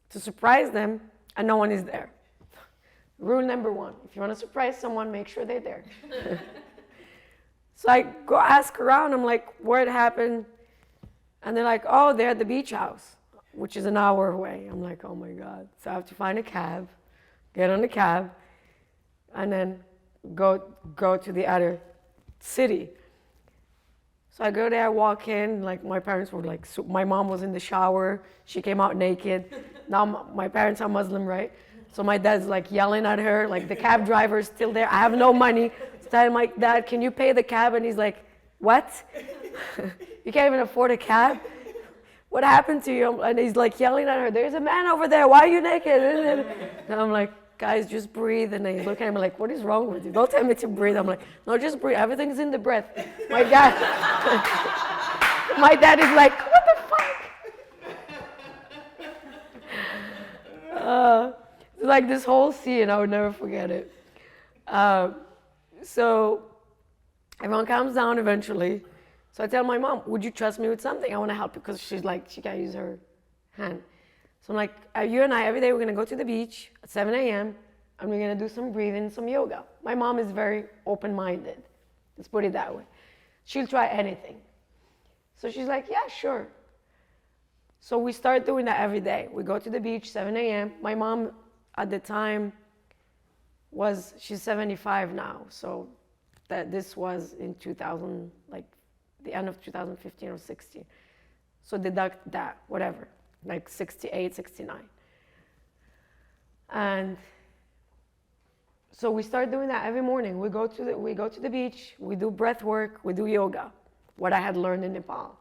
to surprise them, and no one is there. Rule number one, if you want to surprise someone, make sure they're there. So I go ask around, I'm like, what happened? And they're like, oh, they're at the beach house, which is an hour away. I'm like, oh my God. So I have to find a cab, get on the cab, and then go to the other city. So I go there, walk in, like my parents were like, my mom was in the shower, she came out naked. Now my parents are Muslim, right? So my dad's like yelling at her, like the cab driver's still there, I have no money. So I'm like, Dad, can you pay the cab? And he's like, what? You can't even afford a cab? What happened to you? And he's like yelling at her, there's a man over there, why are you naked? And I'm like, guys, just breathe. And they look at me like, what is wrong with you? Don't tell me to breathe. I'm like, no, just breathe. Everything's in the breath. My dad is like, what the fuck? It's like this whole scene, I would never forget it. So everyone calms down eventually. So I tell my mom, would you trust me with something? I want to help you, because she's like, she can't use her hand. So I'm like, you and I, every day we're going to go to the beach at 7 a.m. and we're going to do some breathing, some yoga. My mom is very open-minded. Let's put it that way. She'll try anything. So she's like, yeah, sure. So we start doing that every day. We go to the beach, 7 a.m. My mom at the time she's 75 now. So this was in 2000, like the end of 2015 or 16. So deduct that, whatever. Like 68, 69. And so we start doing that every morning. We go to the beach, we do breath work, we do yoga, what I had learned in Nepal.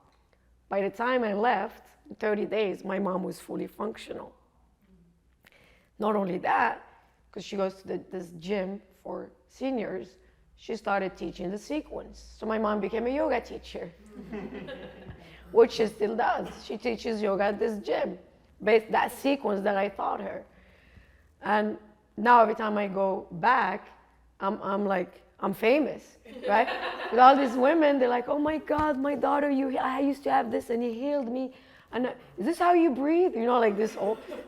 By the time I left, in 30 days, my mom was fully functional. Not only that, because she goes to this gym for seniors, she started teaching the sequence. So my mom became a yoga teacher, which she still does. She teaches yoga at this gym, based that sequence that I taught her. And now every time I go back, I'm like, I'm famous, right? With all these women, they're like, oh my God, my daughter, I used to have this and he healed me. And is this how you breathe? You know, like this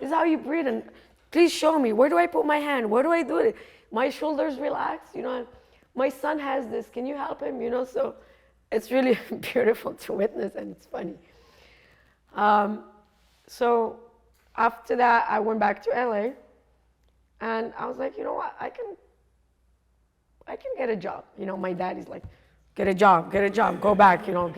is how you breathe. And please show me, where do I put my hand? Where do I do it? My shoulders relax, you know, and my son has this, can you help him? You know, so it's really beautiful to witness and it's funny. So after that, I went back to LA and I was like, you know what, I can get a job. You know, my daddy's like, get a job, go back, you know,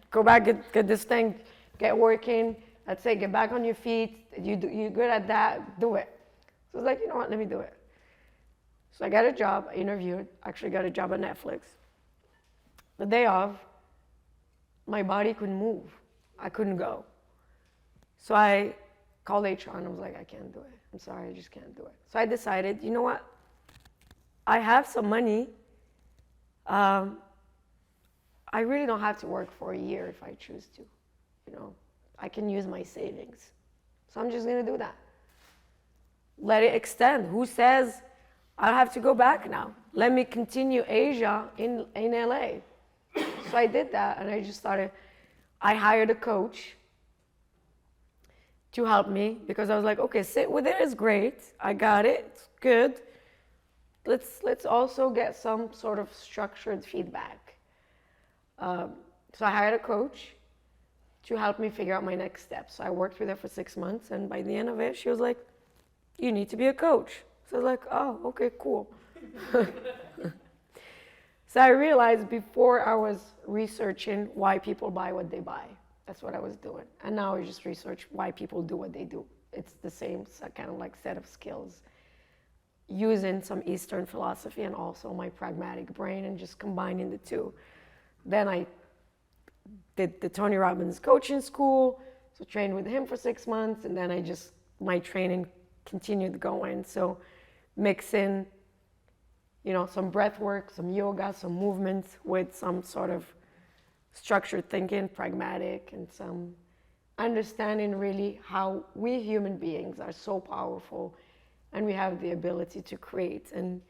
go back, get this thing, get working. I'd say, get back on your feet. You're good at that, do it. So I was like, you know what, let me do it. So I got a job, I interviewed, actually got a job at Netflix. The day of, my body couldn't move. I couldn't go. So I called HR and I was like, I can't do it. I'm sorry, I just can't do it. So I decided, you know what? I have some money. I really don't have to work for a year if I choose to. You know, I can use my savings. So I'm just gonna do that. Let it extend. Who says I have to go back now? Let me continue Asia in LA. So I did that and I just started, I hired a coach to help me because I was like, okay, sit with it is great. I got it, it's good. Let's also get some sort of structured feedback. So I hired a coach to help me figure out my next steps. So I worked with her for 6 months and by the end of it, she was like, you need to be a coach. So I was like, oh, okay, cool. So I realized before I was researching why people buy what they buy. That's what I was doing. And now I just research why people do what they do. It's the same kind of like set of skills, using some Eastern philosophy and also my pragmatic brain and just combining the two. Then I did the Tony Robbins coaching school, so trained with him for 6 months, and then my training continued going. So mixing, you know, some breath work, some yoga, some movements with some sort of structured thinking, pragmatic, and some understanding really how we human beings are so powerful and we have the ability to create. And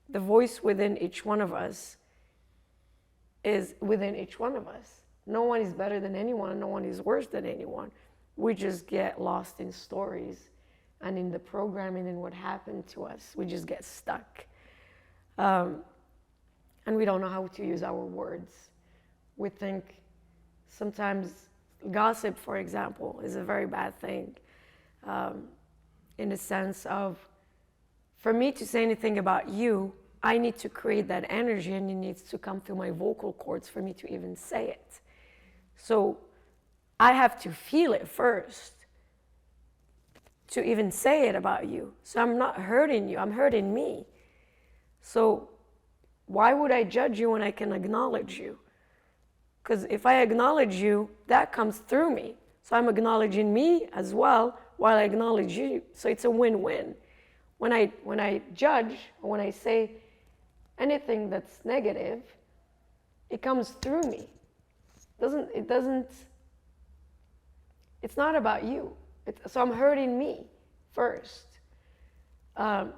the voice within each one of us is within each one of us. No one is better than anyone, no one is worse than anyone. We just get lost in stories and in the programming and what happened to us. We just get stuck. And we don't know how to use our words. We think sometimes gossip, for example, is a very bad thing. In the sense of, for me to say anything about you, I need to create that energy and it needs to come through my vocal cords for me to even say it. So I have to feel it first to even say it about you. So I'm not hurting you, I'm hurting me. So why would I judge you when I can acknowledge you? Because if I acknowledge you, that comes through me. So I'm acknowledging me as well while I acknowledge you. So it's a win-win. When I judge, or when I say anything that's negative, it comes through me. It's not about you. So I'm hurting me first. So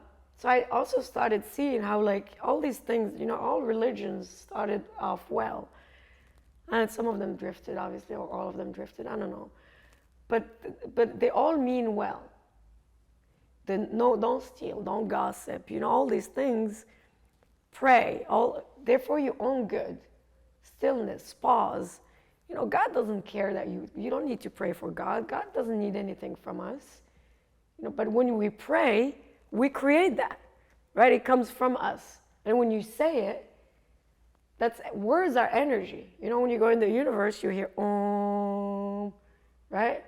I also started seeing how like all these things, you know, all religions started off well. And some of them drifted, obviously, or all of them drifted, I don't know. But they all mean well. No, don't steal, don't gossip, you know, all these things. Pray, therefore your own good. Stillness, pause. You know, God doesn't care that you don't need to pray for God. God doesn't need anything from us. You know, but when we pray, we create that, right? It comes from us. And when you say it, words are energy. You know, when you go in the universe, you hear Om, right?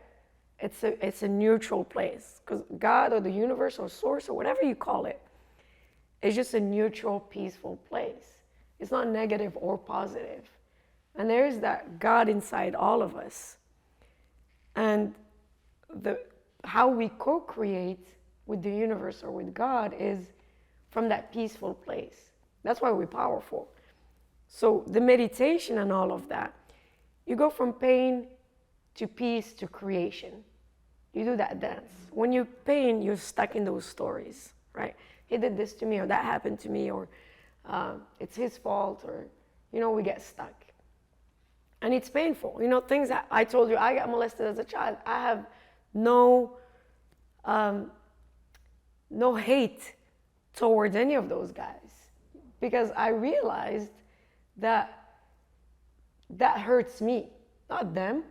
It's a neutral place because God or the universe or source or whatever you call it is just a neutral, peaceful place. It's not negative or positive. And there is that God inside all of us. And how we co-create with the universe or with God is from that peaceful place. That's why we're powerful. So the meditation and all of that, you go from pain to peace to creation. You do that dance. When you're pain, you're stuck in those stories, right? He did this to me, or that happened to me, or it's his fault, or, we get stuck. And it's painful. Things that I told you, I got molested as a child. I have no hate towards any of those guys, because I realized that hurts me, not them,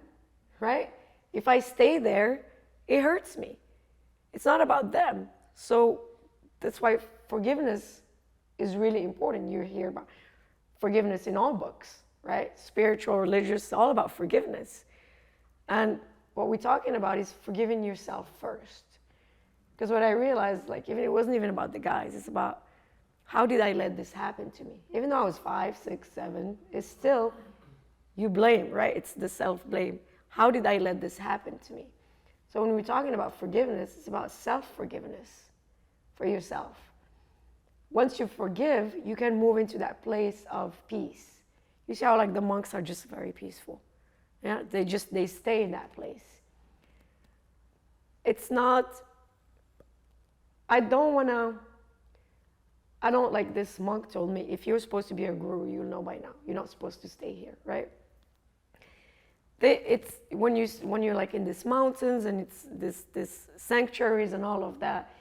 right? If I stay there, it hurts me. It's not about them. So that's why forgiveness is really important. You hear about forgiveness in all books, right? Spiritual, religious, all about forgiveness. And what we're talking about is forgiving yourself first. Because what I realized, it wasn't even about the guys, it's about, how did I let this happen to me? Even though I was 5, 6, 7, it's still, you blame, right? It's the self-blame. How did I let this happen to me? So when we're talking about forgiveness, it's about self-forgiveness for yourself. Once you forgive, you can move into that place of peace. You see how the monks are just very peaceful. Yeah, they stay in that place. It's not, I don't like this monk told me, if you're supposed to be a guru, you'll know by now. You're not supposed to stay here, right? It's when you're in these mountains and it's this sanctuaries and all of that,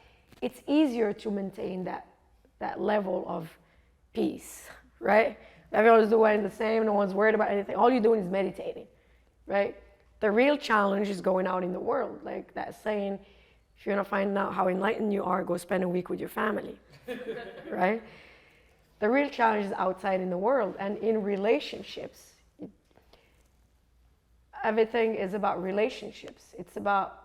it's easier to maintain that level of peace, right? Everyone's doing the same, no one's worried about anything. All you're doing is meditating, right? The real challenge is going out in the world, like that saying, if you want to find out how enlightened you are, go spend a week with your family, right? The real challenge is outside in the world and in relationships. Everything is about relationships. It's about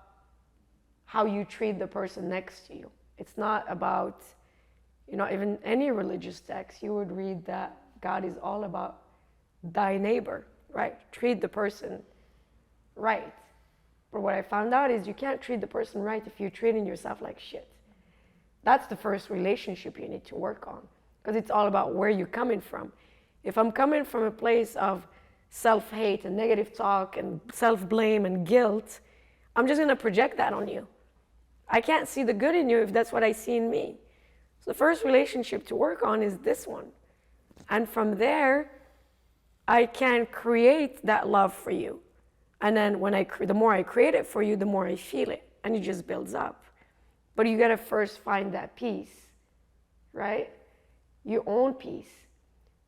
how you treat the person next to you. It's not about, even any religious text, you would read that God is all about thy neighbor, right? Treat the person right. But what I found out is you can't treat the person right if you're treating yourself like shit. That's the first relationship you need to work on, because it's all about where you're coming from. If I'm coming from a place of self-hate and negative talk and self-blame and guilt, I'm just going to project that on you. I can't see the good in you if that's what I see in me. So the first relationship to work on is this one. And from there, I can create that love for you. And then the more I create it for you, the more I feel it. And it just builds up. But you got to first find that peace, right? Your own peace.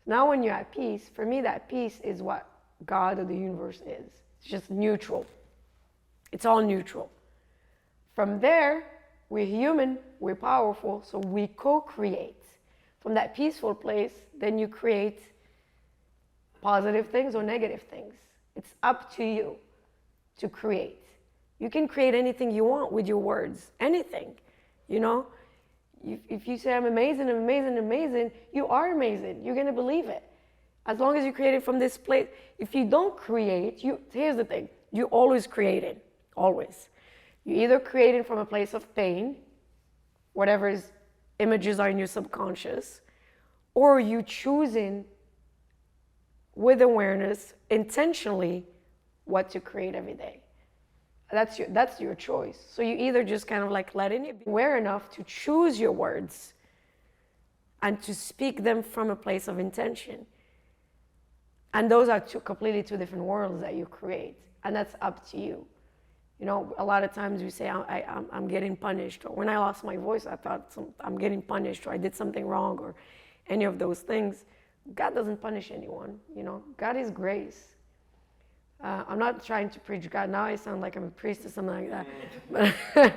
Now when you're at peace, for me, that peace is what God or the universe is. It's just neutral. It's all neutral. From there, we're human, we're powerful, so we co-create. From that peaceful place, then you create positive things or negative things. It's up to you to create. You can create anything you want with your words, anything, If you say, I'm amazing, I'm amazing, amazing, you are amazing. You're going to believe it. As long as you create it from this place. If you don't create, here's the thing, you always creating, always. You either creating from a place of pain, whatever images are in your subconscious, or you choosing with awareness, intentionally, what to create every day. That's your choice. So you either just kind of letting it be aware enough to choose your words and to speak them from a place of intention. And those are completely two different worlds that you create. And that's up to you. A lot of times we say, I'm getting punished. Or when I lost my voice, I thought I'm getting punished, or I did something wrong, or any of those things. God doesn't punish anyone. God is grace. I'm not trying to preach God. Now I sound like I'm a priest or something like that.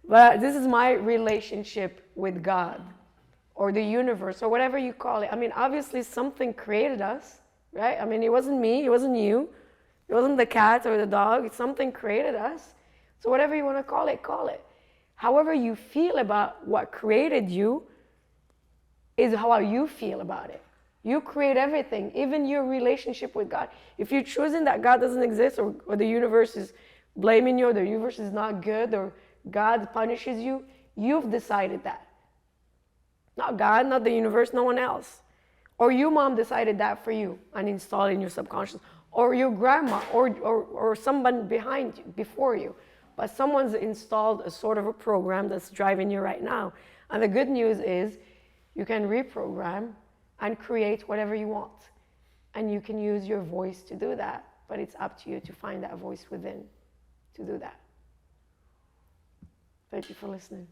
But this is my relationship with God or the universe or whatever you call it. Obviously something created us, right? It wasn't me, it wasn't you. It wasn't the cat or the dog. Something created us. So whatever you want to call it, call it. However you feel about what created you is how you feel about it. You create everything, even your relationship with God. If you're choosing that God doesn't exist, or the universe is blaming you, or the universe is not good, or God punishes you, you've decided that. Not God, not the universe, no one else. Or your mom decided that for you and installed it in your subconscious. Or your grandma, or someone behind you, before you. But someone's installed a sort of a program that's driving you right now. And the good news is you can reprogram and create whatever you want. And you can use your voice to do that. But it's up to you to find that voice within to do that. Thank you for listening.